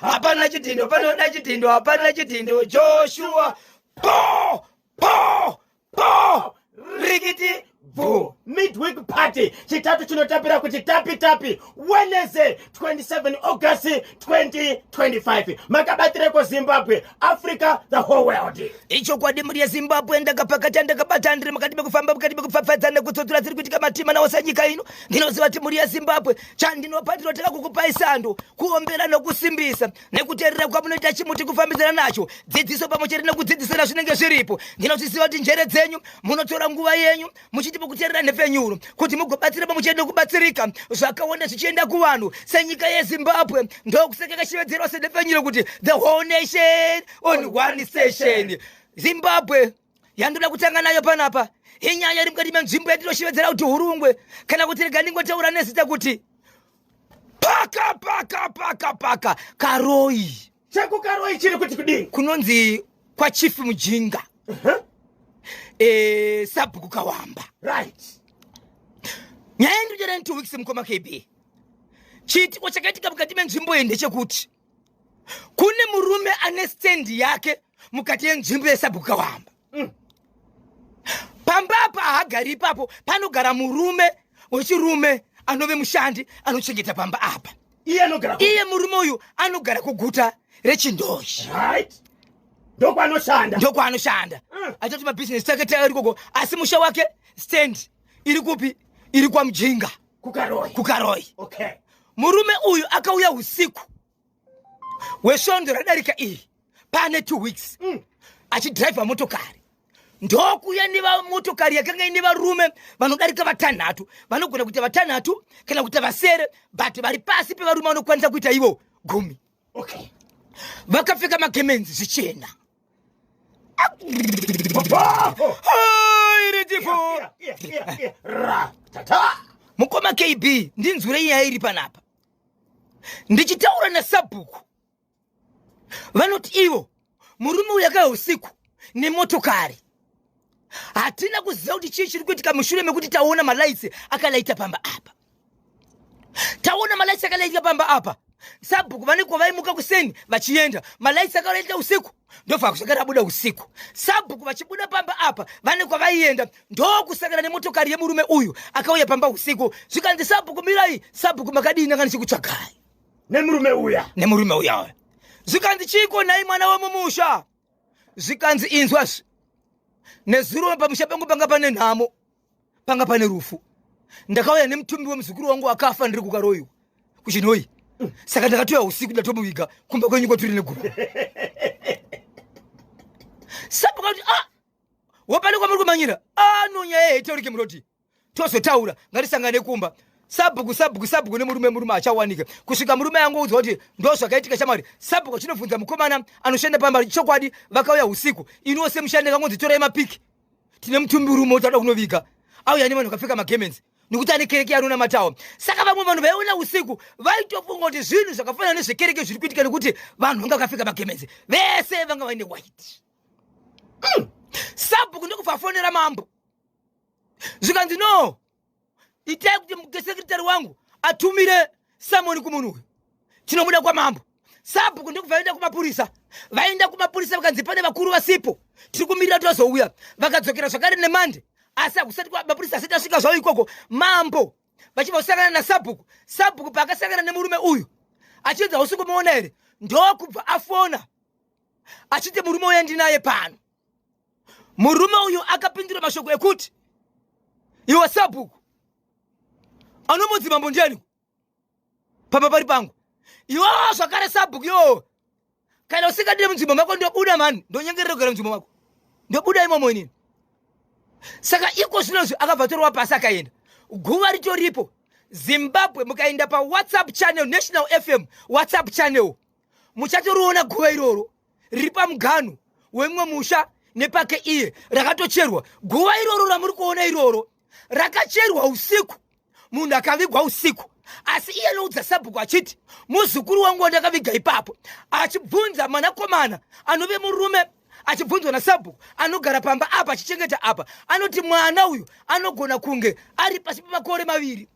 hapana chitindo panoda chitindo hapana chitindo Joshua po rikiti vu midweek party chitatu chinotapira kuti tapi Wednesday 27 August 2025 makabatireko Zimbabwe Africa the whole world. Icho kwa dimuri ya Zimbabwe ndakapakata ndakabata ndiri makadibe kufamba mukadibe kufafadzana kutsodzera ziri kuitika matima nawo sanyika ino ndinoziva timuri ya Zimbabwe chandinopatiro teka kukupai sando kuombera nokusimbisa nekuteerera kwamunoita chimuti kufambidzana nacho dzidziso pamwechete nekudzidzisana zvinenge zviripo ndinoziva kuti njere dzenyu munotora nguva yenyu muchiti kuteerera nhefenyuro kuti mugobatsira pamwechete nekubatsirika zvakaona zvichienda kuvanhu senyika yeZimbabwe ndokusekeka chivedzero senhefenyuro kuti the whole nation on one station. Zimbabwe yandoda kutanga nayo panapa inyaya iri mukati menzvimbo yatinoshevedzera kuti hurungwe kana kuti rega ndingotaura nezita kuti paka karoi chako karoi chiri kuti kudini kunonzi kwa chief mujinga sabhuku kawamba right nyaya ndijera 2 weeks mukoma KB chitiko chakaitika mukati menzvimbo iyi ndechekuti kune murume ane stendi yake mukati yenzvimbo yesabhuku kawamba pambapa hagari ipapo panogara murume wechirume anove mushandi anochengeta pamba apa iye murume uyu anogara kuguta reChindoshi right ndokwanoshanda achati mabhizinesi take tayari koko asi musha wake stand iri kupi iri kwa mujinga kukaroi okay murume uyu akauya usiku wesvondo radarika iri pane 2 weeks achidhiraivha motokari ndokuya nevamotokari yakanga ine varume vanodarika 6 vanogona kuita 6 kana kuita 7 but vari pasi pevarume vanokwanisa kuita ivo 10 okay vakapfeka magemenzi zvichena mukoma KB ndinzwire inyaya iri panapa ndichitaura nasabhuku vanoti ivo murume uyu akauya usiku nemotokari hatina kuziva kuti chii chiri kuitika mushure mekuti taona malaitsi akalaita pamba apa sabhuku vaneko vaimuka kuseni vachienda malaitsi akalaita usiku ndobva kusakara abuda usiku sabhuku vachibuda pamba apa vaneko vaienda ndokusakana nemotokari yemurume uyu akauya pamba usiku zvikanzi sabhuku mirai sabhuku makadini akani chikutsvagai nemurume uya zvikanzi chiko nai mwana wemumusha zvikanzi inzwazvi nezuro pamusha pangu panga pane nhamo panga pane rufu ndakauya nemutumbi wemuzukuru wangu akafa ndiri kukaroiwa kuchinoi saka ndakatoya usiku ndatomuviga kumba kwenyu kwaturi neguva sabhuku kuti wapane muri kumanyira nonyaya yaitaurike muroti tozotaura ngatisangane kumba sabhuku nemurume achawanika kusvika murume yangu udzwa kuti ndo zvakaitika shamwari sabhuku achinobvunza mukomana anoshanda pamba chokwadi vakauya usiku inuwo semushandi kangonzi torai mapiki tine mutumbi urume utada kunoviga auya nevanhu vakapfeka magemenzi nekuti ane kereke anona matawa saka vamwe vanhu vaiona usiku vaitofunga kuti zvinhu zvakafanana nezvekereke zviri kuitika nekuti vanhu vanga vakapfeka magemenzi vese vanga vaine white sabhuku ndokubva afonera mambo zvikanzi no itai kuti sekretari wangu atumire Samoni kumunhu uyu tinomuda kwamambo sabhuku ndokubva vaenda kumapurisa vakanzi pane vakuru vasipo tiri kumirira tozouya vakadzokera zvakare nemande asi hakusati mapurisa asati asvika zvavo ikoko mambo vachibva kusangana nasabhuku paakasangana nemurume uyu achinza usiku muona here ndokubva afona achiti murume uyu ndinaye pano murume uyu akapindura mashoko ekuti iwe sabhuku anomudzi mambo ndiani pamba pari pangu iwewo zvakare sabhuku iwowo kana usingadire munzvimbo mako ndobuda mani ndonyengerera kugara munzvimbo mako ndobuda imomo inini saka iko zvinozvi akabva torwa pasi akaenda guva ritoripo Zimbabwe mukaenda pa WhatsApp channel National FM WhatsApp channel muchatoriona guva iroro riri pamugano wemwe musha nepake iye rakatocherwa guva iroro ramuri kuona iroro rakacherwa usiku munhu akavigwa usiku asi iye noudza sabhuku achiti muzukuru wangu wandakaviga ipapo achibvunza mwanakomana anove murume achibvunzwa nasabhuku anogara pamba apa achichengeta apa anoti mwana uyu anogona kunge ari pasi pemakore 2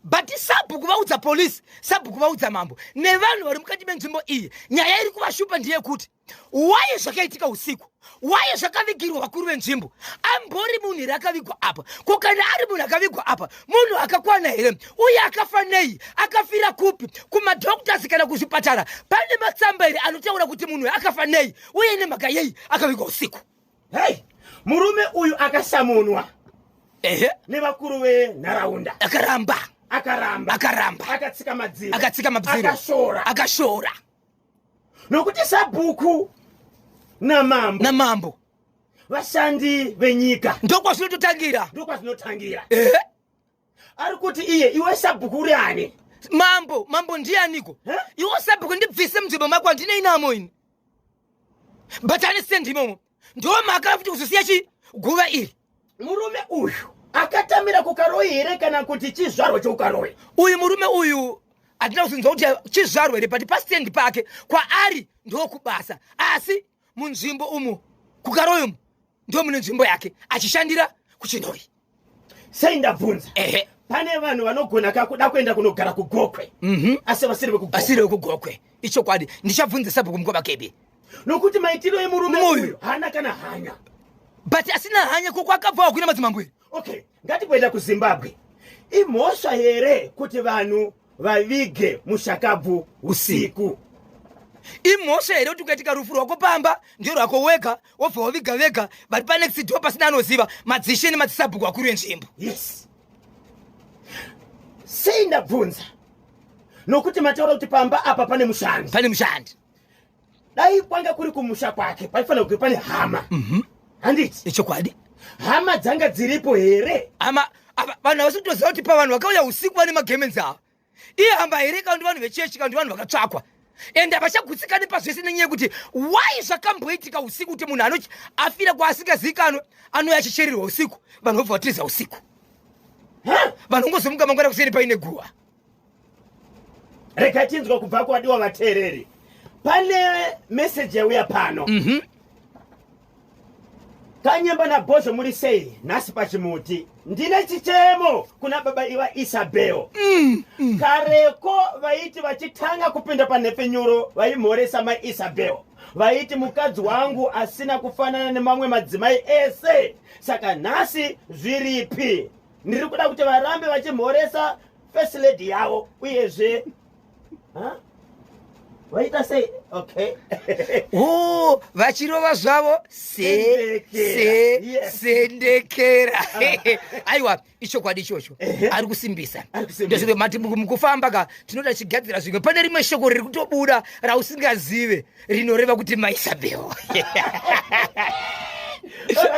but sabhuku vaudza polisi, sabhuku vaudza mambo nevanhu vari mukati menzvimbo iyi. Nyaya iri kuvashupa ndiye kuti waye zvakaitika usiku, waye zvakavigirwa vakuru venzvimbo. Ambori munhu here akavigwa apa? Ko kana ari munhu akavigwa apa, munhu akakwana here? Uye akafa nei? Akafira kupi? Kumadhoktasi kana kuzvipatara pane matsamba here anotaura kuti munhu akafa nei uye nemhaka yei akavigwa usiku? Hey, murume uyu akasamunwa Ehe, nevakuru venharaunda, akaramba akatsika madziro, akashora nokuti sabhuku namambo vashandi venyika ndokwazvinotangira. ehe, ari kuti iye iwe sabhuku uri ani? Mambo ndianiko? Iwo sabhuku ndibvise munzvimbo mako, handine inamo ini, but ane sendimomo. Ndo mhaka kuti kuzosiya guva iri. Murume uyu akatamira kukaroi here kana kuti chizvarwa choukaroi? Uyu murume uyu hatina kuzinzwa kuti chizvarwa here, but pastendi pake kwaari ndokubasa, asi munzvimbo umu kukaroi umu ndo mune nzvimbo yake achishandira kuchinoi. Sei ndabvunza, Ehe, pane vanhu vanogona kakuda kuenda kunogara kugokwe asi vasiri vekugokwe. Ichokwadi, ndichabvunza sabhuku mukova kebe, nokuti maitiro emurume uyu hana kana hanya. but asina hanya koko akabvawo kuina madzimambo here. Okay, ngatipoenda kuZimbabwe. Imhosva here kuti vanhu vavige mushakabvu usiku? Imhosva here kuti ukaitika rufu rwako pamba ndio rwako wega wobva waviga vega, but panext door pasina anoziva madzishe nemadzisabhuku akuru enzvimbo. Yes. Sei ndabvunza, nokuti mataura kuti pamba apa pane mushandi. Dai kwanga kuri kumusha kwake paifanira kuti pane hama. Handiti? Ichokwadi. Hama dzanga dziripo here? Vanhu havasi kutoziva kuti pavanhu vakauya usiku vane magemenzi ava. Iye hamba here kana kuti vanhu vechechi kana kuti vanhu vakatsvakwa. Ende havachagutsikani pazvese nenyaya yekuti wai zvakamboitika usiku kuti munhu anochi afira kwaasingazivikanwe anouya achicherirwa usiku, vanhu vobva vatiza usiku. Vanhu ngozomuka mangwana kuseni paine guva. Rega tinzwa kubva kwadiwa vateereri. Pane message yauya pano. Kanyemba na Bozho muri sei nhasi pachimuti. Ndine chichemo kuna baba iva Isabel. Kareko vaiti vachitanga kupinda panhepfenyuro vaimhoresa mai Isabel. Vaiti mukadzi wangu asina kufanana nemamwe madzimai ese. Saka nhasi zviripi. Ndiri kuda kuti varambe vachimhoresa first lady yavo uyezve. Vaita sei? Okay. Vachirova zvavo sendekera. Aiwa, ichokwadi ichocho. Ari kusimbisa. Ndozvimwe mati mukufamba ka tinoda chigadzira zvimwe. Pane rimwe shoko riri kutobuda rausingazive rinoreva kuti maIsabel.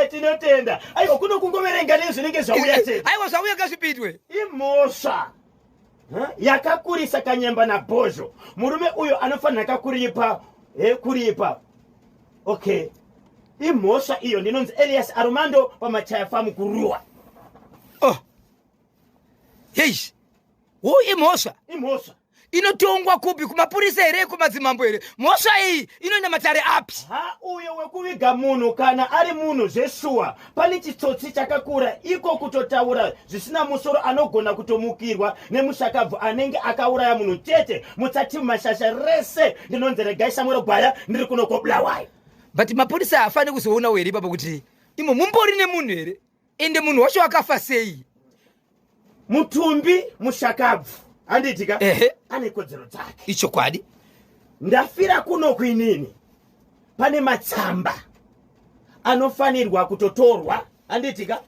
Tinotenda. Aiwa, kuno kungoverenga nezvinenge zvauya chete. Aiwa, zvauya ngazvipitwe. Imhosva yakakurisa Kanyemba na Bozho. Murume uyo anofanira kuripa. Okay. Imhosva iyo ndinonzi Elias Armando pamachaya famu kuruwa. Yes. Imhosva inotongwa kupi, kumapurisa here, kumadzimambo here? Mhosva iyi inoenda matare api? Uyo wekuviga munhu kana ari munhu zveshuwa. Pane chitsotsi chakakura iko kutotaura zvisina musoro anogona kutomukirwa nemushakabvu anenge akauraya munhu chete. Mutsati mashasha rese ndinonzi Regai Samuel Gwaya ndiri kuno koBulawayo. But mapurisa hafani kuzoona here ipapo kuti imo mumbori nemunhu here, ende munhu wacho akafa sei? Mutumbi mushakabvu handitika ane kodzero dzake. Ichokwadi. Ndafira kuno kuinini pane matsamba anofanirwa kutotorwa handitika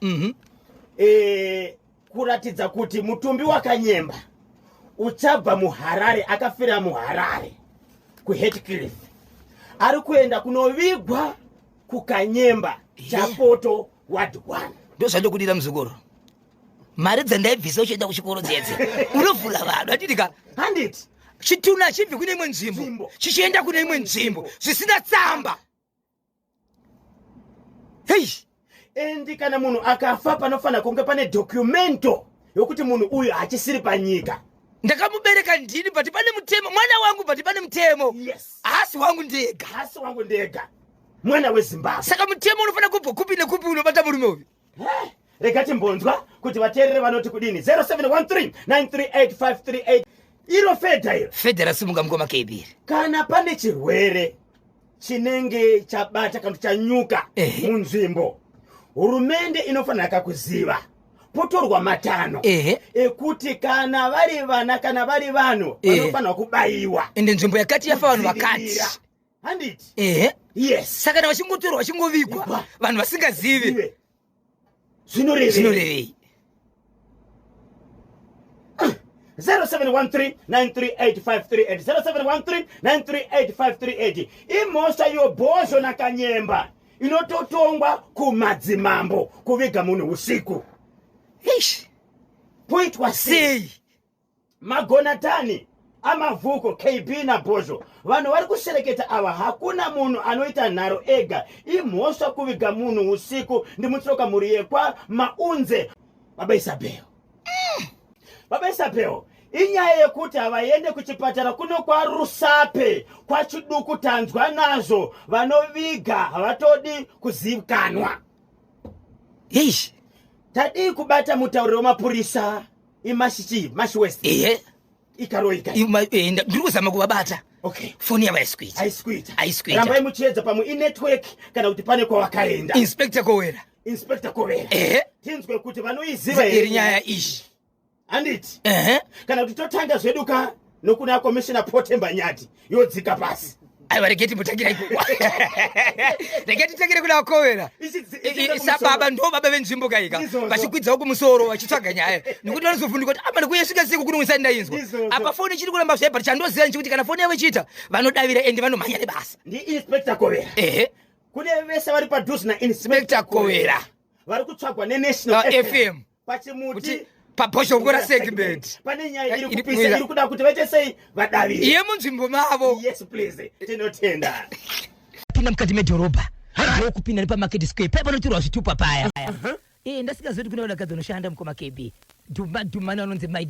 kuratidza kuti mutumbi wakanyemba uchabva muHarare akafira muHarare kuHeathcliff ari kuenda kunovigwa kukanyemba chapoto ward 1. Ndozvandokudira muzukuru. Mari dzandaibvisa uchienda kuchikoro dzedze unovhura vanhu handitika. Handiti chituna achibvi kune imwe nzvimbo chichienda kune imwe nzvimbo zvisina tsamba. Endi kana munhu akafa panofanira kunge pane documento yokuti munhu uyu hachisiri panyika. Ndakamubereka ndini but pane mutemo, mwana wangu but pane mutemo. Yes. Hasi wangu ndega. Mwana weZimbabwe. Saka mutemo unofanira kubva kupi nekupi unobata murume uyu. rekati mbonzwa kuti vateerere vanoti kudini 0713 938 iro federa simunga mukoma KB. kana pane chirwere chinenge chabata kana chanyuka munzvimbo, hurumende inofanira kuziva potorwa matano ekuti kana vari vana kana vari vanhu vanofanira kubayiwa ende nzvimbo yakati yafa vanhu vakati handiti yes saka na vachingotorwa vachingovikwa vanhu vasingazivi zvinorevei 0713 938 538 imhosva yobhozvo nakanyemba inototongwa kumadzimambo kuviga munhu usiku. Poitwa sei magonatani amavhuko KB nabhozvo vanhu vari kushereketa ava hakuna munhu anoita nharo ega imhosva kuviga munhu usiku ndimutsoka mhuri yekwa maunze baba Isabel inyaya yekuti havaende kuchipatara kuno kwa Rusape kwa chiduku tanzwa nazvo vanoviga havatodi kuzivikanwa. Tadi kubata mutauriro wemapurisa imashi west ikaroika ndiri kuzama kuvabata. Okay. Foni yava aisquita rambai muchiedza pamwe inetwork kana kuti pane kwavakaenda. Inspector Kowera tinzwe kuti vanoiziva iri nyaya ishi handiti kana kuti totanga zveduka nokuna commissioner Potemba Nyati yodzika pasi. Aiwa regeti mutangira ikwa regeti tangira kuna Kowera sababa ndo baba venzvimbo kaika vachikwidzawo kumusoro vachitsvaga nyaya nekuti vanozovhunduka kuti apa ndikuyesvika siku kuno musani ndainzwa apa foni chiri kuramba zvaipa chandoziva nchikuti kana foni yavo ichiita vanodavira ende vanomhanya nebasa. Ndi Inspector Kowera kune vese vari padhuze na Inspector Kowera vari kutsvagwa neNational FM pachimuti pabhosho ngora segment pane nyaya iri kupisa iri kuda kuti vaite sei vadavire iye munzvimbo mavo. Yes please tinotenda pinda mukati medhorobha ndokupinda nepamarket square paya panotirwa zvitupa paya ndasingazivi kuti kune vanakadzi vanoshanda mukoma KB dhumani vanonzi Mai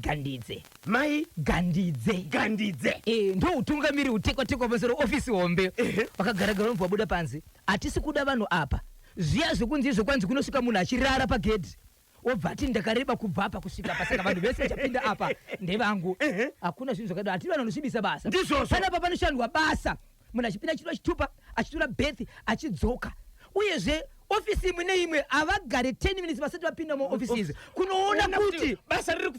Gandidze ndo utungamiri utekwa pamusoro ofisi hombe vakagaragara vamva vabuda panzi hatisi kuda vanhu apa zviya zvekunzi izvo kwanzi kunosvika munhu achirara pagedhi wobva ati ndakareba kubva apa kusvika apa saka vanhu vese vachapinda apa ndevangu hakuna zvinhu zvakadaro hatiri vanhu vanosvibisa basa panapa panoshandwa basa munhu achipinda achitwa chitupa achitora bethi achidzoka uyezve ofisi imwe neimwe havagare 10 minutes vasati vapinda muofisi idzi kunoona kuti basa riri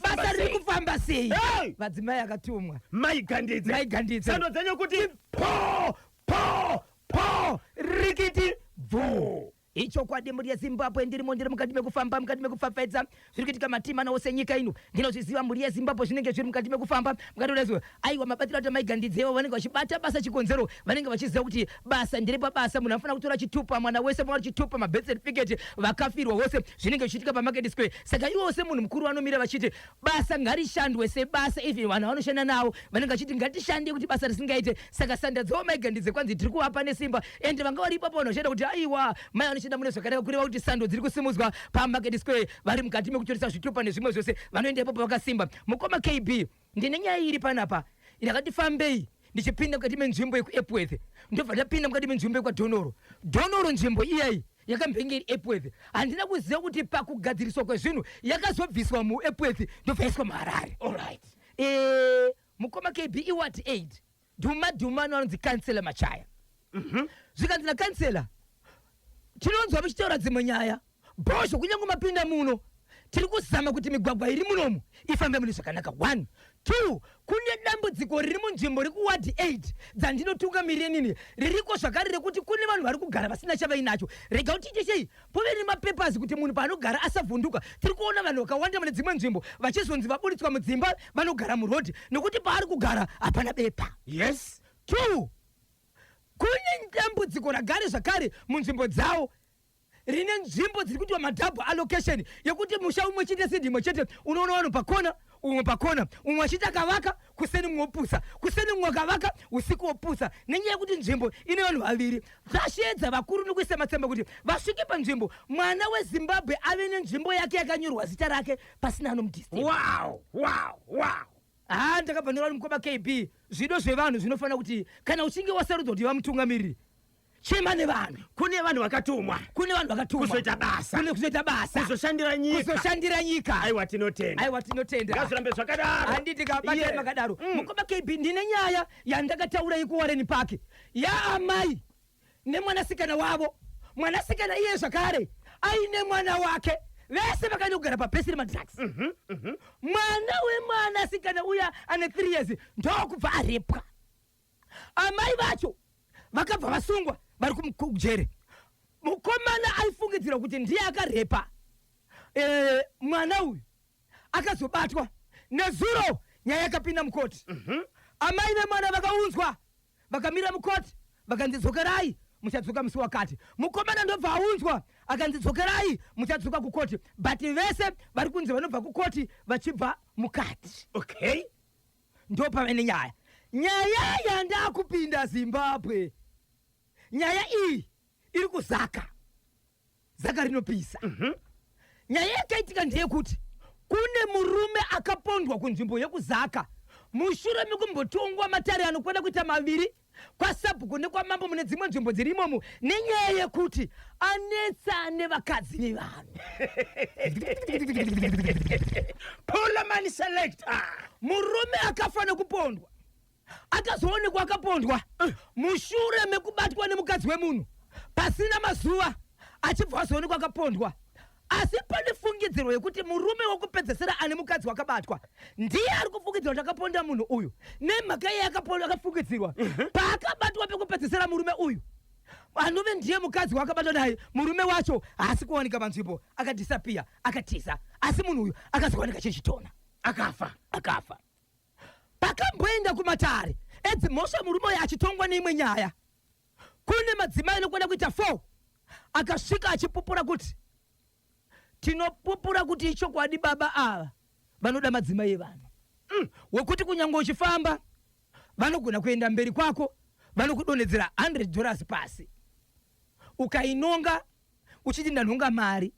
kufamba sei. Madzimai akatumwa Mai Gandidze sando dzenyu kuti po rikiti bvu ichokwadi muri yeZimbabwe ndirimo ndiri mukati mekufamba mukati mekufafaidza zviri kuitika matimana ose nyika ino ndinozviziva muri yeZimbabwe zvinenge zviri mukati mekufamba mukati unaziva aiwa mabatiro ati maigandidzewo vanenge vachibata basa chikonzero vanenge vachiziva kuti basa ndiri pabasa munhu anofana kutora chitupa mwana wese mwana chitupa mabirth certificate vakafirwa vose zvinenge zvichiitika pamarket square saka iwo wose munhu mukuru vanomira vachiti basa ngarishandwe sebasa even vanhu vanoshanda nawo vanenge vachiti ngatishande kuti basa risingaite saka sandadzewo maigandidze kwanzi tiri kuvapa nesimba ende vanga vari ipapo vanhu vachida kuti aiwa mai vanoshanda mune zvakareva kureva kuti sando dziri kusimudzwa pamarket square vari mukati mekutoresa zvitupa nezvimwe zvose vanoenda ipapo vakasimba mukoma KB ndine nyaya iri panapa ndakati fambei ndichipinda mukati menzvimbo yekuEpworth ndobva ndapinda mukati menzvimbo yekwadhonoro nzvimbo iyayi yakambenge iri Epworth handina kuziva kuti pakugadziriswa kwezvinhu yakazobviswa muEpworth ndobva yaiswa muHarare. Alright. Mukoma KB iwati 8 dhumani vanonzi kansela Machaya zvikanzi nakansela tinonzwa muchitaura dzimwe nyaya bhosho kunyange mapinda muno tiri kuzama kuti migwagwa iri munomu ifambe mune zvakanaka 1 2 kune dambudziko riri munzvimbo rikuwadi 8 dzandinotungamirire nini ririko zvakare rekuti kune vanhu vari kugara vasina chavainacho rega kuti tichei pove nemapepazi kuti munhu paanogara asavhunduka tiri kuona vanhu vakawanda mune dzimwe nzvimbo vachizonzi vaburitswa mudzimba vanogara murodhi nokuti paari kugara hapana bepa. Yes. 2 kune dambudziko ragare zvakare munzvimbo dzawo rine nzvimbo dziri kuitwa madhabhu allocation yekuti musha umwe chete sindimwe chete unoona vanhu pakona umwe achiti akavaka kuseni mumwe opusa kuseni mumwe akavaka usiku opusa nenyaya yekuti nzvimbo ine vanhu vaviri zvashiedza vakuru nokuisa matsemba kuti vasvike panzvimbo mwana weZimbabwe ave nenzvimbo yake yakanyorwa zita rake pasina anomudhisturba. Wow. Ndakabva ndorari mukoma KB zvido zvevanhu zvinofanira kuti kana uchinge wasarudzwa kuti vamutungamiriri chimane vanhu kune vanhu vakatumwa kuzoita basa kuzoshandira nyika aiwa tinotenda ngazvirambe zvakadaro handiti kabatei makadaro mukoma KB ndine nyaya yandakataura ikuwareni pake ya amai nemwanasikana wavo mwanasikana iye zvakare aine mwana wake vese vakaenda kugara papesiri madrugs mwana wemwanasikana uya ane 3 years ndokubva arepwa amai vacho vakabva vasungwa vari kujere mukomana aifungidzira kuti ndiye akarepa mwana uyu akazobatwa nezuro nyaya yakapinda mukoti amai vemwana vakaunzwa vakamira mukoti vakanzi dzokerai muchadzoka musi wakati mukomana ndobva aunzwa akanzi dzokerai muchadzoka kukoti but vese vari kunzi vanobva kukoti vachibva mukati okay ndopavene nyaya yandakupinda Zimbabwe nyaya iyi iri kuzaka rinopisa nyaya yakaitika ndeyekuti kune murume akapondwa kunzvimbo yekuzaka mushure mekumbotongwa matare anokwana kuita 2 kwaSabhuku nekwamambo mune dzimwe nzvimbo dziri imomo nenyaya yekuti anetsa nevakadzi vevanhu Parliament selector murume akafa nekupondwa akazoonekwa akapondwa mushure mekubatwa nemukadzi wemunhu pasina mazuva achibva azoonekwa akapondwa asi pane fungidziro yekuti murume wokupedzesera ane mukadzi wakabatwa ndiye ari kufungidzirwa kuti akaponda munhu uyu nemhaka iye akafungidzirwa paakabatwa pekupedzesera murume uyu anove ndiye mukadzi wakabatwa naye murume wacho haasi kuwanika panzvimbo akadhisapiya akatiza asi munhu uyu akazowanika chechitona akafa pakamboenda kumatare edzimhosva murume uyu achitongwa neimwe nyaya kune madzimai anokwana kuita 4 akasvika achipupura kuti tinopupura kuti ichokwadi baba ava vanoda madzimai evanhu wekuti kunyange uchifamba vanogona kuenda mberi kwako vanokudonhedzera $100 pasi ukainonga uchiti ndanhonga mari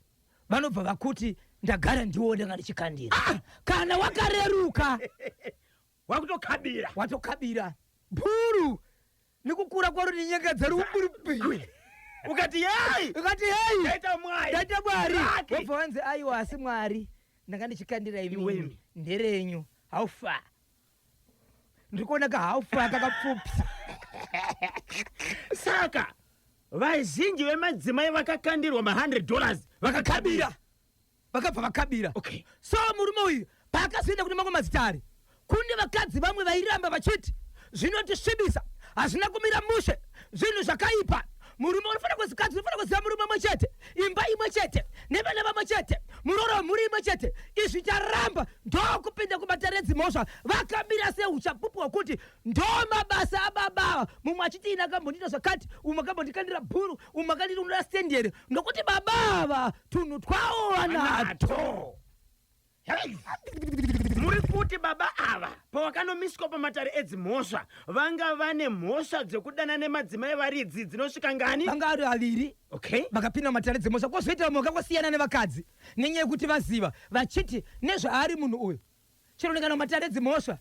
vanobva vakuti ndagara ndiwo ndanga ndichikandira kana wakareruka watokabira bhuru nikukura kwaro nenyanga ruburi ukati yai daita mwari wobva wanzi aiwa asi mwari ndanga ndichikandira imimi nderenyu haufa ndikuona kahaufa kakapfupsa saka vazhinji vemadzimai vakakandirwa $100 vakabva vakabira okay. So murume uyu paakazoenda kune mamwe mazitare kune vakadzi vamwe vairamba vachiti zvinotisvibisa hazvina kumira mushe zvinhu zvakaipa murume unofanira kuzikadzi unofanira kuziva murume mwe chete imba imwe chete nevana vamwe chete muroro wemhuri imwe chete izvi taramba ndokupinda kumatare edzimhosva vakamira seuchapupu hwekuti ndo mabasa ababa mumwe achiti ina akambondita zvakati umwe akambondikandira bhuru umwe akanditi unoda stendere ndokuti babava tunhu twaova nato muri kuti baba ava pavakanomiswa pamatare edzimhosva vanga vane mhosva dzekudana nemadzimai varidzi dzinosvika ngani vanga ari aviri okay. vakapinda mumatare edzimhosva kwozoita vamwe vakangosiyana nevakadzi nenyaya yekuti vaziva vachiti nezvaari munhu uyu chironekana mumatare edzimhosva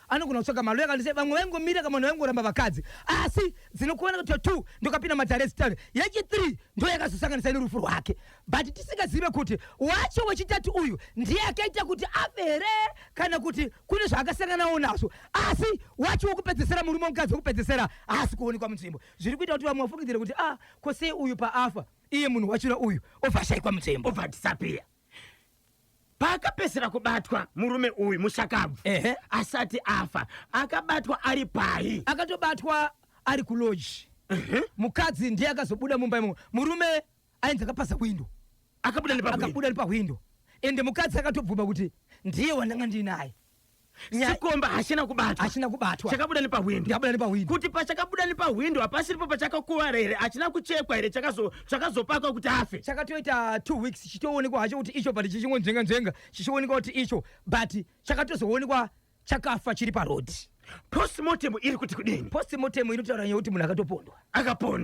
anogona kutsvaga malo yakandise vamwe vaingomira kamunhu vaingoramba vakadzi asi dzinokuona kuti 2 ndokapinda matare edzitare yechi3 ndo yakazosanganisa nerufu rwake but tisingazive kuti wacho wechitatu uyu ndiye akaita kuti afere kana kuti kune zvaakasanganawo nazvo asi wacho wokupedzesera murume mukadzi wokupedzesera haasi kuonekwa munzvimbo zviri kuita kuti vamwe vafungidzire kuti kosei uyu paafa iye munhu wachona uyu obva ashayikwa munzvimbo obva disappear paakapedzera kubatwa murume uyu mushakabvu asati afa akabatwa ari pai akatobatwa ari kuloji mukadzi ndiye akazobuda mumba imomo murume ainzi akapasa windo akabuda nepahwindo ende mukadzi akatobvuma kuti ndiye wandanga ndinaye sikomba hachina kubatwa chakabuda nepahwindo kuti pachakabuda nepahwindo hapasiripo pachakakuvara here hachina kuchekwa here chakazopakwa kuti afe chakatoita 2 weeks chichionekwa hacho kuti icho but chichingonzvenga chichionekwa kuti icho but chakatozoonekwa chakafa chiri parodi postmortem iri kuti kudini postmortem inotaura kuti munhu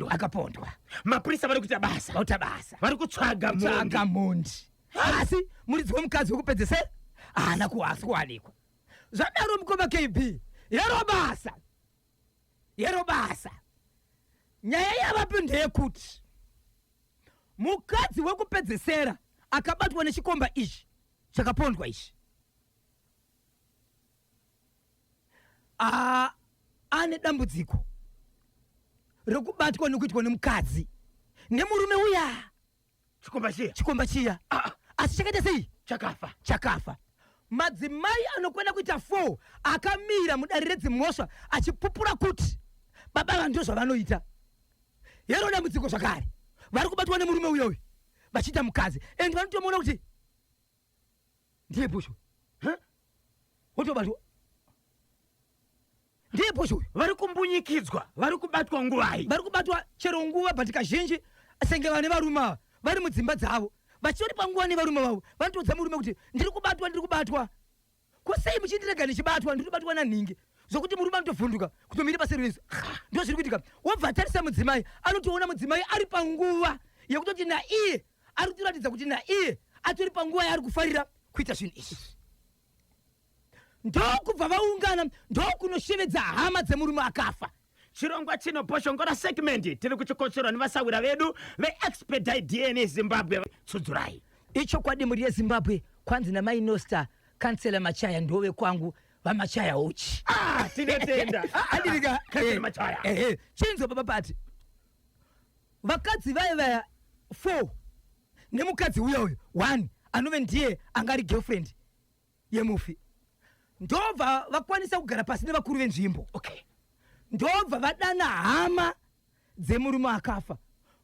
akapondwa mapurisa vari kuita basa vari kutsvaga mondi asi muridzi wemukadzi wekupedzesera haana kuwanikwa zvadaro mukoma KB yero basa nyaya yavapi ndeyekuti mukadzi wekupedzesera akabatwa nechikomba ichi chakapondwa ichi ane dambudziko rekubatwa nekuitwa nemukadzi nemurume uya chikomba chiya asi chakaita sei chakafa madzimai anokwenda kuita 4 akamira mudare redzimhosva achipupura kuti baba vantu zvavanoita yero dambudziko zvakare vari kubatwa nemurume uyoyo vachiita mukadzi endi vanotomuona kuti ndiye bhosho wotobatwa ndiye bhosho uyo vari kumbunyikidzwa vari kubatwa nguvai vari kubatwa chero nguva but kazhinji senge vane varume vari mudzimba dzavo vachiori panguva nevarume vavo vanotodza murume kuti ndiri kubatwa kusei muchindirega ndichibatwa ndiri kubatwa nanhingi zvokuti murume anotovhunduka kutomire paservice ndo zviri kuitika wobva atarisa mudzimai anotoona mudzimai ari panguva yekutoti naiye ari kutoratidza kuti naiye atori panguva yaari kufarira kuita zvinhu izvi ndokubva vaungana ndokunoshevedza hama dzemurume akafa chirongwa chino poshongora segmendi tiri kuchikotsora nevasawira vedu veexpedite dna zimbabwe tsudzurai ichokwadi muri yezimbabwe kwanzi namai nosta kansela machaya ndove kwangu vamachaya uchi tinotenda adirika machaya chinzo baba pati vakadzi vaya 4 nemukadzi uyoyo 1 anove ndiye angari girlfriend yemufi ndobva vakwanisa kugara pasi nevakuru venzvimbo ndobva vadana hama dzemurume akafa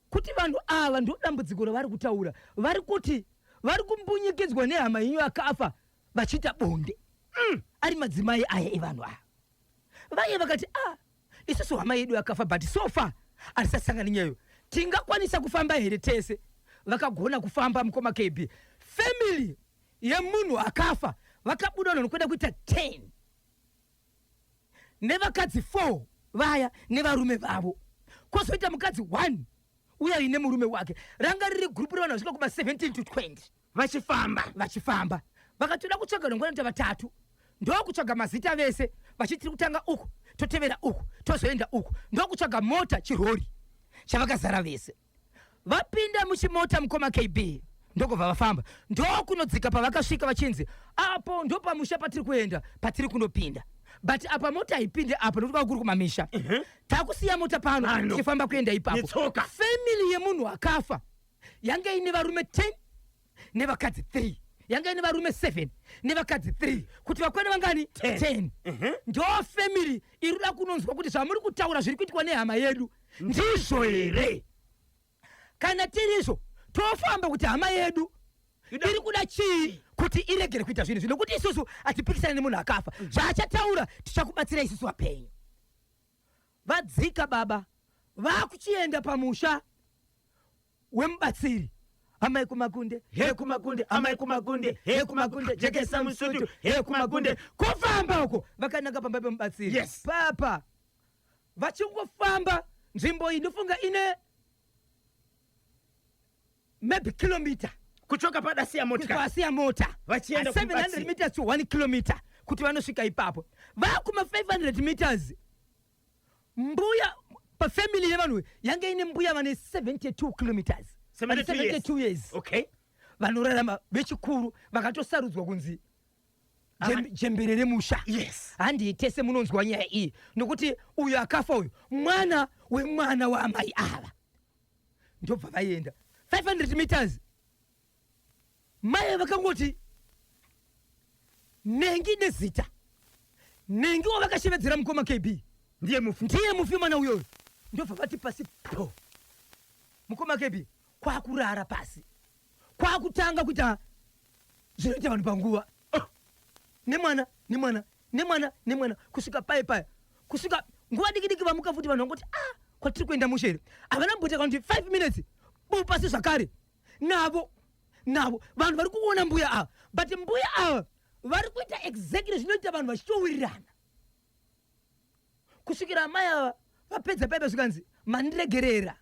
kuti vanhu ava ndo dambudziko ravari kutaura vari kuti vari kumbunyikidzwa nehama yenyu akafa vachiita bonde ari madzimai aya evanhu ava vaiye vakati isusu hama yedu yakafa but sofa hatisasangana nyeyo tingakwanisa kufamba here tese vakagona kufamba mukoma kb family yemunhu akafa vakabuda nokwenda kuita 10 nevakadzi 4 vaya nevarume vavo kwozoita mukadzi 1 uya ine murume wake ranga riri gurupu revanhu vasvika kuma 17 to 20 vachifamba vakatoda kutsvaga nongwanaita 3 ndokutsvaga mazita vese vachitiri kutanga uku totevera uku tozoenda uku ndokutsvaga mota chirori chavakazara vese vapinda muchimota mukoma kb ndokubva vafamba ndokunodzika pavakasvika vachinzi apo ndo pamusha patiri kuenda patiri kunopinda but apa mota haipinde apa nokuti kuri kumamisha takusiya mota pano tichifamba kuenda ipapo family yemunhu akafa yange ine varume 10 nevakadzi 3 yange ine varume 7 nevakadzi 3 kuti vakwene vangani 10 ndo family irikuda kunonzwa kuti zvamuri kutaura zviri kuitwa nehama yedu ndizvo here kana tirizvo tofamba kuti hama yedu iri kuda chii kuti iregere kuita zvinhu zvino kuti isusu hatipikisana nemunhu akafa zvaachataura tichakubatsira isusu vapenyu vadzika baba vakuchienda pamusha wemubatsiri amai kumakunde hekumakunde amai kumakunde hekumakunde jekesa musutu hekumakunde kufamba uko vakananga pamba pemubatsiri papa vachingofamba nzvimbo iyi ndofunga ine maybe kilometer kuchoka padasiya mota vachienda 700 meters to 1 kilometer kuti vanosvika ipapo vakuma 500 meters mbuya pafamily yevanhu yange ine mbuya vane 72 kilometers 72 years vanorarama vechikuru vakatosarudzwa kunzi jembere remusha handiitese munonzwa nyaya iyi nokuti uyu akafa uyu mwana wemwana waamai ava ndobva vaenda 500 meters mai vakangoti nengi nezita nengi wavakashevedzera mukoma kb ndiye mufi mwana uyoyo ndobva vati pasi po mukoma kb kwakurara pasi kwakutanga kuita zvinoita vanhu panguva nemwana kusvika paya kusvika nguva diki vamuka futi vanhu vangoti kwatiri kuenda mushere havana mbota kana kuti 5 minutes pasi zvakare navo vanhu vari kuona mbuya ava but mbuya ava vari kuita exactly zvinoita vanhu vachitowirirana kusvikira amai ava vapedza paipa zvikanzi mandiregerera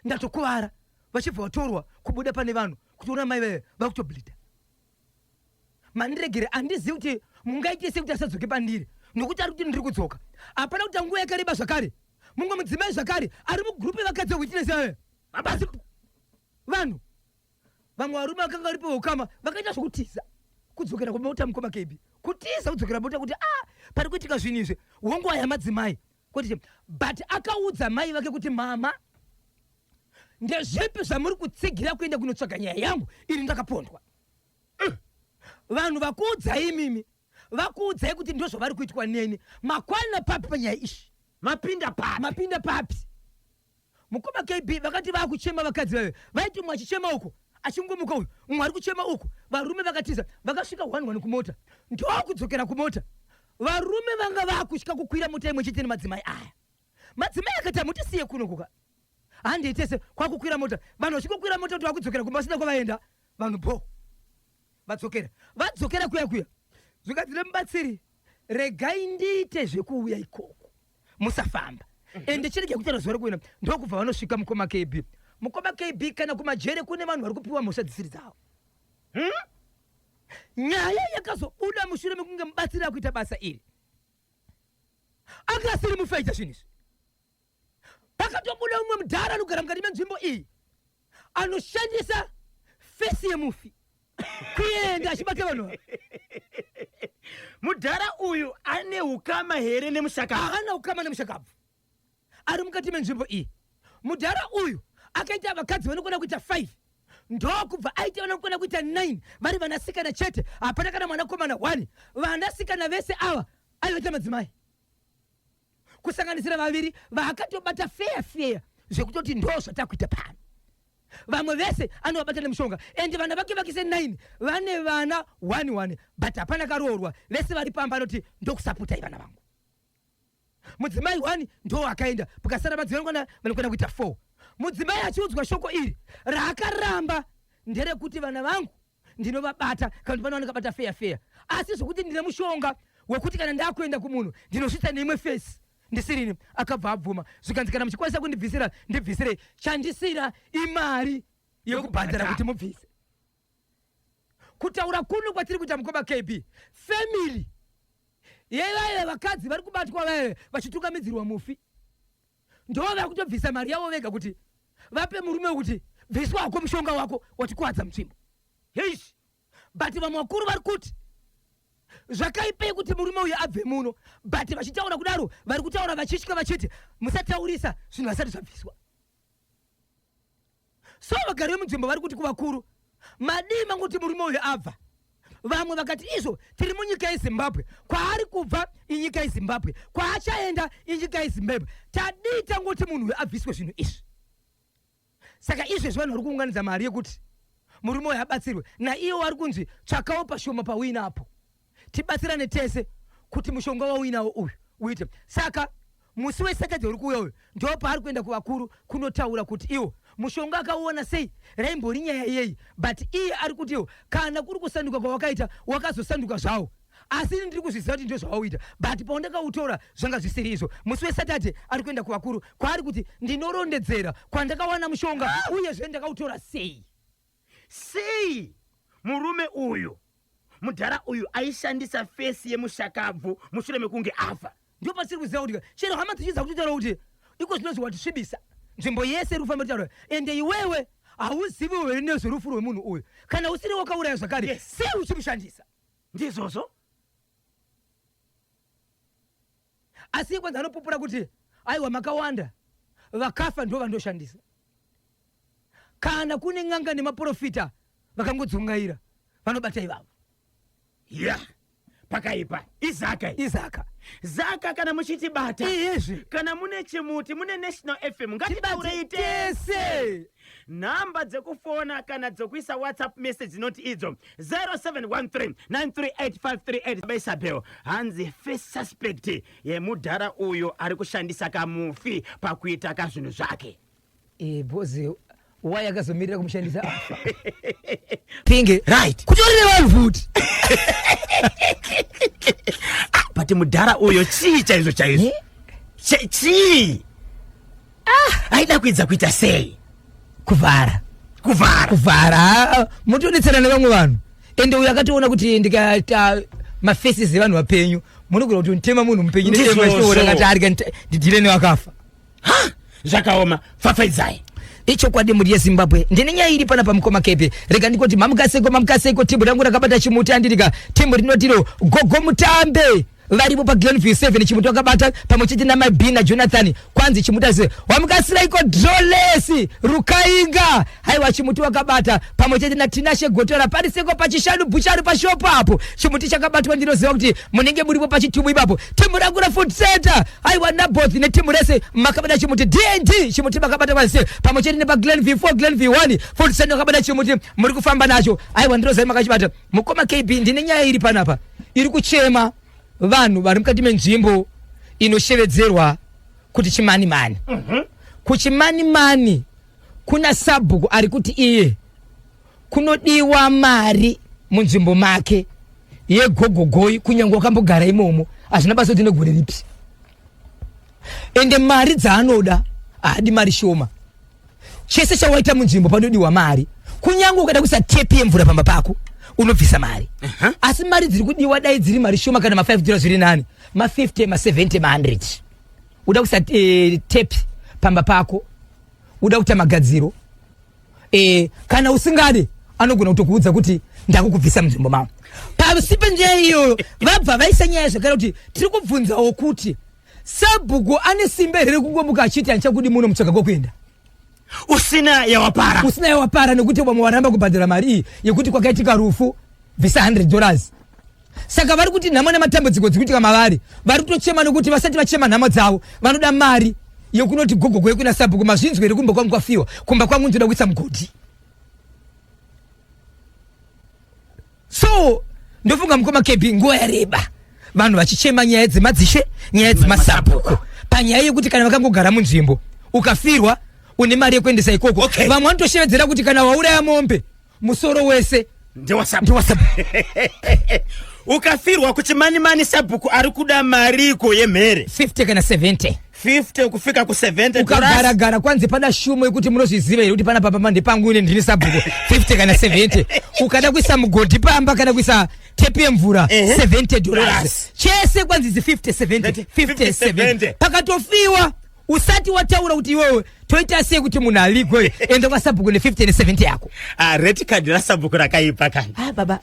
ndatokuvara vachibva vatorwa kubuda pane vanhu kutiona mai vaya vakutobhlida mandiregerera handizivi kuti mungaite sekuti asadzoke pandiri nokuti ari kuti ndiri kudzoka hapana kuti nguva yakareba zvakare mungu mudzimai zvakare ari mugrupu vakadzi witness ave basi vanhu vamwe varume vakanga varipo ukama vakaita zvokutiza kudzokera kumota mukoma KB kutiza kudzokera mota kuti pari kuitika zvinhu izvi honguva yamadzimai kuti but akaudza mai vake kuti mama ndezvipi zvamuri kutsigira kuenda kunotsvaga nyaya yangu iri ndakapondwa vanhu vakuudzai imimi vakuudzai kuti ndozvo vari kuitwa neni makwana papi panyaya ishi mapinda papi mukoma KB vakati vakuchema vakadzi vave vaiti mumwe achichema uko achingomuka uyu mumwe ari kuchema uko varume vakatiza vakasvika 1 kumota ndokudzokera kumota varume vanga vakutya kukwira mota imwe chete nemadzimai aya madzimai akati hamutisiye kuno kuka handiitese kwakukwira mota vanhu vachikokwira mota kuti vakudzokera kumbasina kwavaenda vanhu bo vadzokera kuya zvikadzire mubatsiri regai ndiite zvekuuya ikoko musafamba ende chirege kuita zuva rekuina ndokubva vanosvika mukoma KB kana kumajere kune vanhu vari kupiwa mhosva dzisiri dzavo nyaya yakazobuda mushure mekunge mubatsiri akuita basa iri anga asiri mufaita zvinhu izvi pakatobuda umwe mudhara anogara mukati menzvimbo iyi anoshandisa fesi yemufi kuenda achibata vanhu mudhara uyu ane ukama here nemushakabvu haana ukama nemushakabvu ari mukati menzvimbo iyi mudhara uyu akaita vakadzi vanokona kuita 5 ndokubva aita vanokona kuita 9 vari vanasikana chete hapana kana mwanakomana 1 vanasikana vese ava aivaita madzimai kusanganisira vaviri vaakatobata feya zvekutoti ndo zvatakuita pano vamwe vese anovabata nemushonga ende vana vake vakise 9 vane vana 1 but hapana karoorwa vese vari pamba anoti ndokusaputai vana vangu mudzimai 1 ndo akaenda pakasara madzimai vanokona kuita 4 mudzimai achiudzwa shoko iri raakaramba nderekuti vana vangu ndinovabata kana pano vanenge bata feya asi zvokuti ndine mushonga wekuti kana ndakuenda kumunhu ndinosvitsa neimwe fesi ndisirini akabva abvuma zvikanzi kana muchikwanisa kundibvisira ndibvisire chandisira imari yekubhadhara kuti mubvise kutaura kuno kwatiri kuita mukoma KB family yevaive vakadzi vari kubatwa vaive vachitungamidzirwa mufi ndo vari kutobvisa mari yavo vega kuti vape murume kuti bviswa wako mushonga wako watikuwadza mutsvimbo heishi but vamwe vakuru vari kuti zvakaipei kuti murume uyu abve muno but vachitaura kudaro vari kutaura vachitya vachiti musataurisa zvinhu vasati zvabviswa so vagari vemunzvimbo vari kuti kuvakuru madima kuti murume uyu abva vamwe vakati izvo tiri munyika yeZimbabwe kwaari kubva inyika yeZimbabwe kwaachaenda inyika yeZimbabwe tadita ngoti munhu uyu abviswe zvinhu izvi saka izvezvi vanhu vari kuunganidza mari yekuti murume uyu abatsirwe naiwo vari kunzi tsvakawo pashoma pawina apo tibatsirane tese kuti mushonga wawinawo uyu uite saka musi weSaturday uri kuuya uyu ndo paari kuenda kuvakuru kunotaura kuti iwo mushonga akauona sei raimbori nyaya yei but iye ari kuti iwo kana kuri kusanduka kwawakaita wakazosanduka zvawo asi ndiri kuzviziva kuti ndo zvawauita but paundakautora zvanga zvisiri izvo musi weSaturday ari kuenda kuvakuru kwaari kuti ndinorondedzera kwandakawana mushonga uyezve ndakautora sei murume uyu mudhara uyu aishandisa fesi yemushakabvu mushure mekunge afa ndio pasiri kuziva kuti chero hama tichiza kutitaura kuti iko zvinonzi watisvibisa nzvimbo yese iri kufamba tichitaura ende iwewe hauzivi here nezverufu rwemunhu uyu kana usiri wakauraya zvakare sei uchimushandisa ndizvozvo asi kwanza anopupura kuti aiwa makawanda vakafa ndo vandoshandisa kana kune n'anga nemaprofita vakangodzungaira vanobata ivavo pakaipa izaka kana muchitibata iyezve kana mune chimuti mune National FM ngatidaurei tese namba dzekufona kana dzekuisa WhatsApp message noti idzo 0713938538 Baisabel hanzi first suspect yemudhara uyo ari kushandisa kamufi pakuita kazvinhu zvake bozi why akazomirira kumushandisa afa pinge right kutorire vanhu futi but mudhara uyo chii chaizvo chii aida kuedza kuita sei kuvhara mutodetsera nevamwe vanhu ende uyo akationa kuti ndikaita mafesis evanhu vapenyu munogona kuti ntema munhu mupenyu neakati ari ndidhire nevakafa zvakaoma fafaizai icho kwadi muri yeZimbabwe ndine nyaya iri pana pamukoma kepe rega ndikoti mamukaseko timbo rangu rakabata chimuti andirika timbo rinotiro gogo mutambe varipo pa Glenview 7 chimuti wakabata pamwe chete naMabina Jonathan kwanzi chimutase wamukasira iko Drolesi Rukainga haiwa chimuti wakabata pamwe chete na Tinashe Gotora pariseko pachishanu buchari pa shop hapo chimuti chakabatwa ndinoziva kuti munenge muripo pachitubu ipapo timbo rangu ra Food Center haiwa na both ne timbo rese makabata chimuti DND chimuti makabata pasi pamwe chete ne pa Glenview 4 Glenview 1 Food Center wakabata chimuti muri kufamba nacho haiwa ndinoziva makachibata mukoma KB ndine nyaya iri panapa iri kuchema vanhu vari mukati menzvimbo inoshevedzerwa kuti chimani-mani. Kuchimani-mani kuna Sabhuku ari kuti iye kunodiwa mari munzvimbo make yegogogoi kunyange wakambogara imomo hazvina basa kuti negore ripi. Ende mari dzaanoda haadi mari shoma. Chese chawaita munzvimbo panodiwa mari. Kunyange ukada kuisa tepi yemvura pamba pako unobvisa mari. Asi mari dziri kudiwa dai dziri mari shoma kana $5 zviri nani. $50, $70, $100. Uda kuisa tepi pamba pako. Uda kuita magadziro. Kana usingade anogona kutokuudza kuti ndakukubvisa munzvimbo mamo. Pasipe njaya iyo vabva vaisa nyaya zvakare kuti tiri kubvunzawo kuti Sabhuku ane simba here kungomuka achiti anchakudi muno mutsvaga kokuenda. Usina yawapara nekuti vamwe varamba kubhadhara mari iyi yekuti kwakaitika rufu visa $100. Saka vari kuti nhamo nematambudziko dzikuitika mavari vari kutochema nekuti vasati vachema nhamo dzavo vanoda mari yekunoti gogo kuna Sabhuku mazvinzwe here kumba kwangu kwafiwa kumba kwangu ndoda kuisa mugodhi. So ndofunga mukoma KB nguva yareba vanhu vachichema nyaya dzemadzishe nyaya dzemasabhuku panyaya yekuti kana vakangogara munzvimbo ukafirwa une mari yekuendesa ikoko. Vamwe vanotoshevedzera kuti kana wauraya mombe musoro wese ndewasabhuku. Ukafirwa kuchimani-mani Sabhuku ari kuda mariko yemhere 50 kana 70. 50 kufika ku $70. Ukagara kwanze pada shumo yekuti munozviziva here kuti pana pamba mande pangu ine ndini Sabhuku 50 kana 70. Ukada kuisa mugodhi pamba kana kuisa tepi yemvura $70. Chese kwanzizi 50 70 pakatofiwa usati wataura kuti iwewe toita sei kuti munhu aligwe ende kwa Sabhuku ne 50 ne 70 yako. Red card ra Sabhuku rakaipa kana. Baba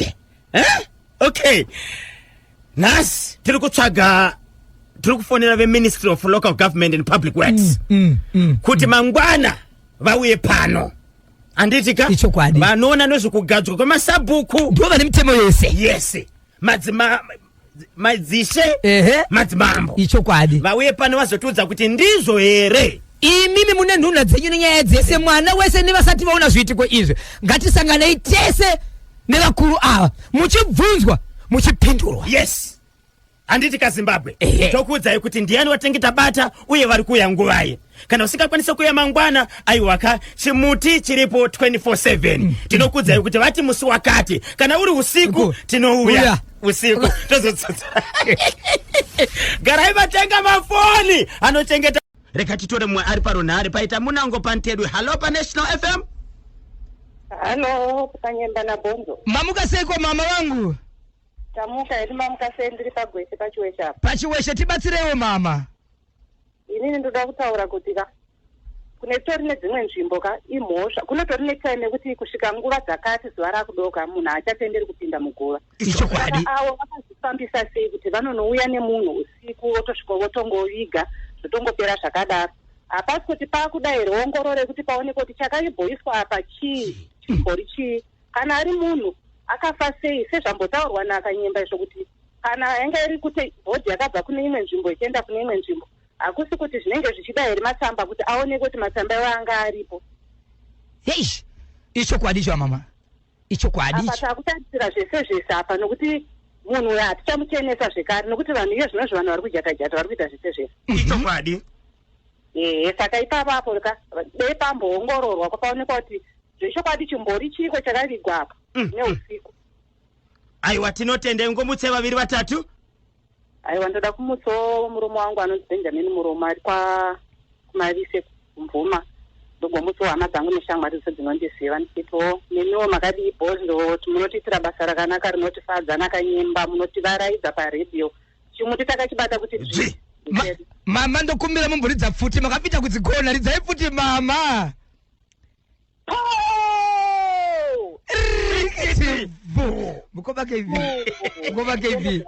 50 70. Okay. Nas tiri kufonera ve Ministry of Local Government and Public Works. Kuti mangwana vauye pano. Anditika vanoona nezvekugadzwa kwemasabhuku ndivo vane mitemo yese. Yes. Madzishe madzimambo ichokwadi vauye pano vazotiudza kuti ndizvo here. Imimi mune nhunha dzenyu nenyaya dzese mwana wese nevasati vaona zviitiko izvi ngatisanganei tese nevakuru ava muchibvunzwa muchipindurwa. Yes. Anditi kaZimbabwe tokuudzai kuti ndiani watengi tabata uye vari kuuya nguvaye. Kana usingakwanisa kuuya mangwana aiwaka chimuti chiripo 24/7. Tinokuudzai kuti vati musi wakati kana uri usiku tinouya usiku tozotsotsa. Garai vatenga mafoni anochengeta. Reka titore mwe ari paronhare paita Munango Pantedwe. Hello pa National FM. Hello Panyemba na Bonzo. Mamuka seiko mama wangu. Tamuka iri mamuka sendiri pagwese pachiwesha. Pachiwesha tibatsirewo mama. Inini ndoda kutaura kuti kune tori nedzimwe nzvimbo imhosva kunotori netime yekuti kusvika nguva dzakati zuva rakudoka munhu achatenderi kupinda muguva. Ichokwadi. Avo vakazvifambisa sei kuti vanonouya nemunhu usiku votosvika votongoviga zvotongopera zvakadaro. Hapasi kuti pakudairwa ongorore kuti paonekwa kuti chakaibhoiswa apa chii chimbori chii. Kana ari munhu akafa sei sezvambotaurwa naKanyemba izvo kuti kana yanga iri kuti bhodhi yakabva kune imwe nzvimbo ichienda kune imwe nzvimbo hakusi kuti zvinenge zvichida here matsamba kuti aoneke kuti matsamba iwo anga aripo. Heish ichokwadi icho mama ichokwadi icho. Apa takutarisira zvese zvese apa nokuti munhu uyu hatichamuchenesa zvekare nokuti vanhu iye zvinozvo vanhu vari kujata-jata vari kuita zvese zvese. Ichokwadi. Saka ipapapo dei pamboongororwa kwapaonekwa kuti zvechokwadi chimbori chiko chakavigwa apa neusiku. Aiwa tinotendei ngomutse vaviri vatatu. Aiwa ndoda kumutsawo murume wangu anonzi Benjamin Muromo ari kumavise kumvuma ndogomutsawo hama dzangu neshamwari dzose dzinondiziva ndikitiwo nemiwo makadii bhozlo munotiitira basa rakanaka rinotifadza naKanyemba munotivaraidza paredhiyo chimuti takachibata kuti Mama ndokumbira mumburidza futi makapita kudzigona ridzai futi mama. Mukoba KV.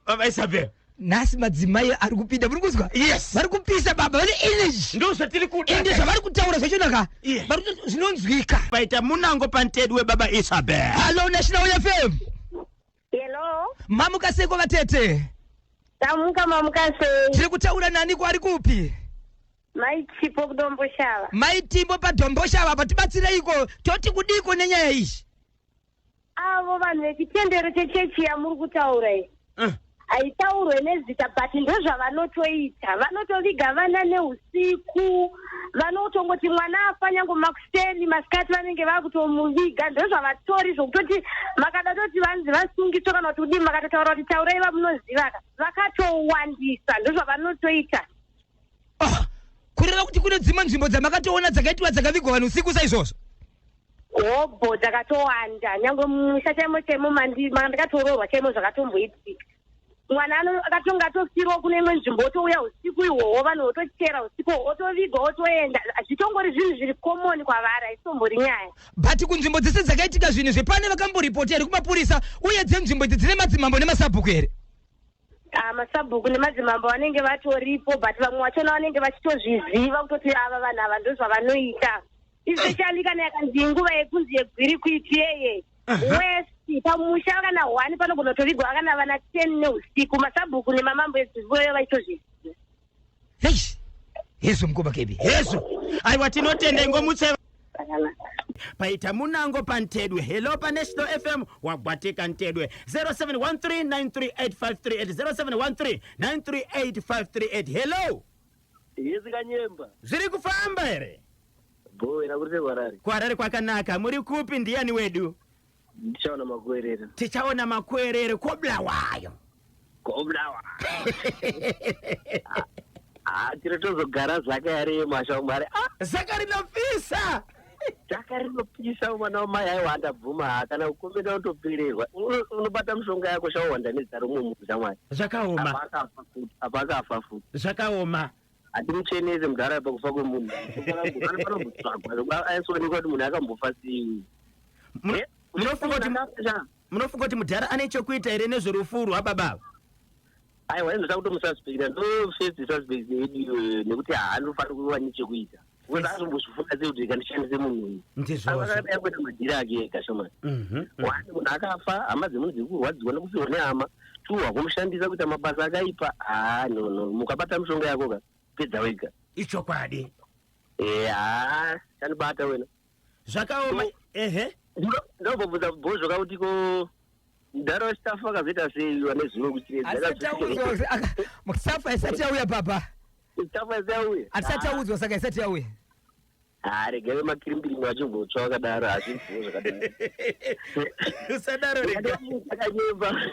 Baba Isabel. Nasi madzimai ari kupinda muri kuzwa? Yes. Vari kupisa baba vane energy. Ndo zvatiri kuda. Ende zvavari kutaura zvachonaka. Vari zvinonzwika. Paita munango pantedwe baba Isabel. Hello National FM. Hello. Mamuka seko vatete. Tamuka mamuka sei. Tiri kutaura nani kwari kupi? Maichipo kudomboshava. Maitimbo padomboshava patibatsireiko toti kudiko nenyaya izvi. Avo vanhu vechitendero chechechi yamuri kutaura iyi. Haitaurwe nezita but ndozvavanotoita. Vanotoviga vana neusiku. Vanotongoti mwana afa nyange makuseni masikati vanenge vakutomuviga. Ndozvavatori zvokutoti makada toti vanzi vasungiswa kana kuti kudii makatotaura kuti taurai vamunozivaka. Vakatowandisa ndozvavanotoita. Kureva kuti kune dzimwe nzvimbo dzamakatoona dzakaitwa dzakavigwa vanhu usiku saizvozvo. Hobho dzakatowanda nyange musha chaimo chaimo mandikatororwa chaimo zvakatomboitika. Mwana akatonga atofirwa kune imwe nzvimbo otouya usiku ihwohwo vanhu votochera usiku otoviga otoenda. Zvitongori zvinhu zviri common kwavari haitombori nyaya. But kunzvimbo dzese dzakaitika zvinhu zvepane vakamboripoti here kumapurisa uye dzenzvimbo idzi dzine madzimambo nemasabhuku here? Masabhuku nemadzimambo vanenge vatoripo but vamwe vachona vanenge vachitozviziva kutoti ava vanhu ava ndozvavanoita. Especially kana yakanzi nguva yekunzi yegwirikuiti yeye. West pamusha kana 1 panogona kutovigwa kana vana 10 neusiku. Masabhuku nemamambo edzivoyo vaitozviziva. Yesu Mukoba KV. Yesu. Aiwa tinotenda ingomutse. Paita munango pantedwe. Hello pa National FM wagwatika ntedwe 0713938538 0713938538. Hello. Yezi kanyemba. Ziri kufamba here? Boy nakurite kwarari. Kwarari kwakanaka. Muri kupi ndiani wedu? Tichaona makwerere. Tichaona makwerere koblawayo. Koblawa. Tirotozogara zvake yare masha umare. Zaka rinopisa. Zaka rinopisa mwana wamai aiwa bvuma kana kukombeda kutopererwa. Unobata mushonga yako shawanda nezaro mumuza mwari. Zvakaoma. Apakafa futi. Zvakaoma. Atimucheneze mudhara pakufa kwemunhu. Aisonekwa kuti munhu akambofa sei. Munofunga kuti mudhara ane chokuita here nezverufu rwababa? Aiwa inoda kuti musaspekita ndo first suspect nekuti haanofanira kuva nechekuita. Uza azombozvifunda sei kuti ikandishandise munhu. Ndizvozvo. Akada kuita madhira ake ega shomani. Wani munhu akafa hama dzemunhu dziri kurwadziwa nekufiwa nehama. Tuwa kumushandisa kuita mabasa akaipa. No. Mukabata mushonga yako ka pedza wega. Ichokwadi. Chanibata wena. Zvakaoma. Ndobvunza bhozvo kauti ko ndaro staff akazoita sei wane zvino kuchiredzera. Staff haisati yauya baba. Staff haisati yauya. Hatisati yaudzwa saka haisati yauya. Regeve makirimbiri mwachimbotsva wakadaro hazvibvuwo zvakadaro. Usadaro rega.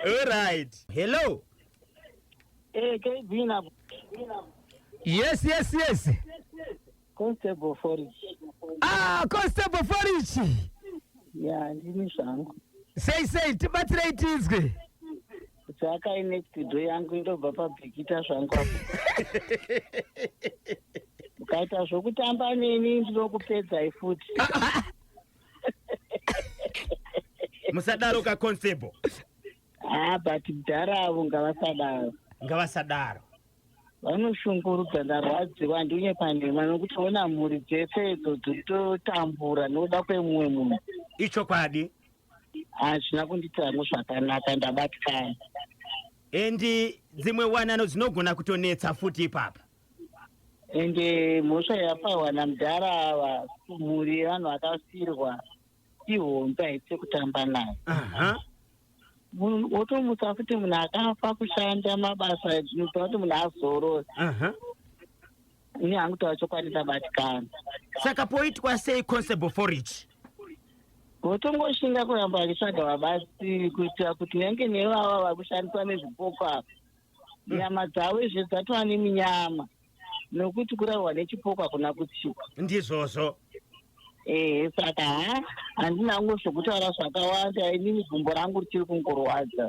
All right. Hello. KV na. Yes. Constable Forage. Constable Forage. Ya, ndini zvangu. Sei tibatsirei tizwe. Dzaka next door yangu ndobva pabhikita zvangu apo. Ukaita zvokutamba neni ndinokupedzai futi. Musadaro ka Constable. But mudhara avo ngavasadaro. Vanoshungurudza ndarwadziwa ndinye panhema nokuti ona mhuri dzese idzo dzitotambura nokuda kwemumwe munhu. Ichokwadi. Hazvina kundiita hangu zvakanaka ndabatikana. Endi dzimwe wanano dzinogona kutonetsa futi ipapa. Ende mhosva yapawa namudhara ava mhuri yevanhu vakasirwa ihombe haisi kutamba nayo. Wotomutsa futi munhu akafa kushanda mabasa dzinoita kuti munhu azorore. Ini hangu taura chokwadi ndabatikana. Saka poitwa sei Constable Forage? Wotongoshinga kuramba achitsvaga vabasi kuitira kuti nyange nevava vari kushandiswa nezvipoko apa nyama dzavo izve dzatova neminyama nokuti kurarwa nechipoko hakuna kutsipa. Ndizvozvo. Saka handina hangu zvokutaura zvakawanda inini gumbo rangu richiri kungorwadza.